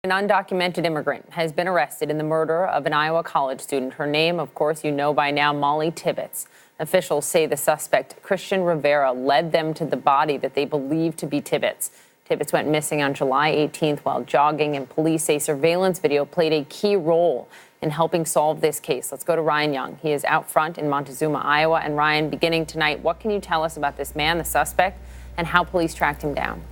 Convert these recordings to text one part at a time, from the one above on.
An undocumented immigrant has been arrested in the murder of an Iowa college student. Her name, of course, you know by now, Mollie Tibbetts. Officials say the suspect, Christian Rivera, led them to the body that they believe to be Tibbetts. Tibbetts went missing on July 18th while jogging, and police say surveillance video played a key role in helping solve this case. Let's go to Ryan Young. He is out front in Montezuma, Iowa. And Ryan, beginning tonight, what can you tell us about this man, the suspect, and how police tracked him down?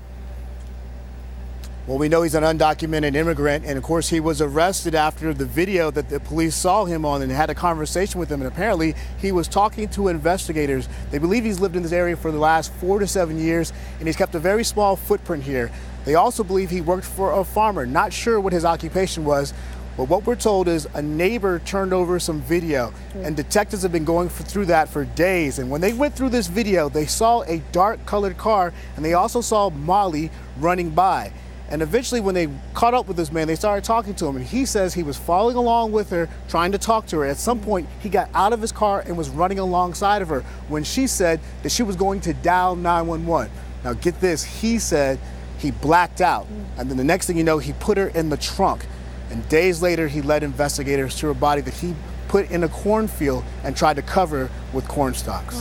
Well, we know he's an undocumented immigrant, and of course he was arrested after the video that the police saw him on and had a conversation with him, and apparently he was talking to investigators. They believe he's lived in this area for the last 4 to 7 years, and he's kept a very small footprint here. They also believe he worked for a farmer. Not sure what his occupation was, but what we're told is a neighbor turned over some video, and detectives have been going through that for days. And when they went through this video, they saw a dark colored car, and they also saw Mollie running by. And eventually, when they caught up with this man, they started talking to him. And he says he was following along with her, trying to talk to her. At some point, he got out of his car and was running alongside of her when she said that she was going to dial 911. Now, get this, he said he blacked out. And then the next thing you know, he put her in the trunk. And days later, he led investigators to a body that he put in a cornfield and tried to cover with corn stalks.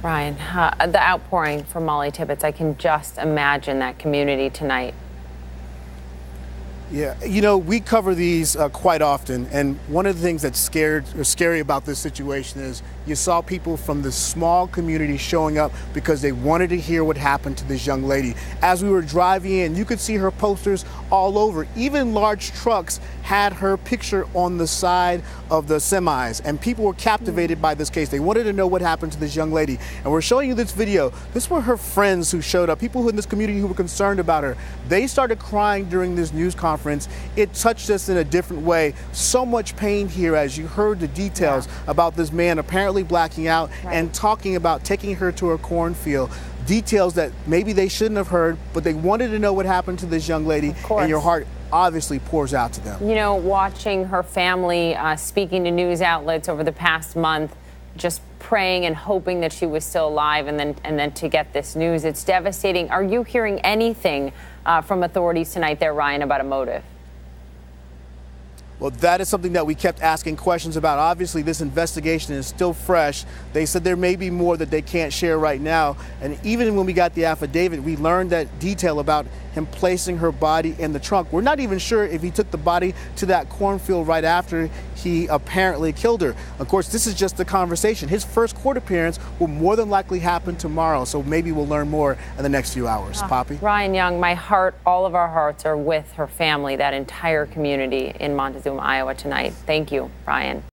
Ryan, the outpouring for Mollie Tibbetts, I can just imagine that community tonight. Yeah, you know, we cover these quite often, and one of the things that's scary about this situation is you saw people from this small community showing up because they wanted to hear what happened to this young lady. As we were driving in, you could see her posters all over. Even large trucks had her picture on the side of the semis, and people were captivated by this case. They wanted to know what happened to this young lady, and we're showing you this video. This were her friends who showed up, people in this community who were concerned about her. They started crying during this news conference. It touched us in a different way. So much pain here as you heard the details about this man apparently blacking out and talking about taking her to a cornfield. Details that maybe they shouldn't have heard, but they wanted to know what happened to this young lady, and your heart obviously pours out to them. You know, watching her family speaking to news outlets over the past month, just praying and hoping that she was still alive, and then to get this news, it's devastating. Are you hearing anything from authorities tonight there, Ryan, about a motive? Well, that is something that we kept asking questions about. Obviously, this investigation is still fresh. They said there may be more that they can't share right now. And even when we got the affidavit, we learned that detail about him placing her body in the trunk. We're not even sure if he took the body to that cornfield right after he apparently killed her. Of course, this is just the conversation. His first court appearance will more than likely happen tomorrow, so maybe we'll learn more in the next few hours. Poppy? Ryan Young, my heart, all of our hearts are with her family, that entire community in Montezuma, Iowa tonight. Thank you, Ryan.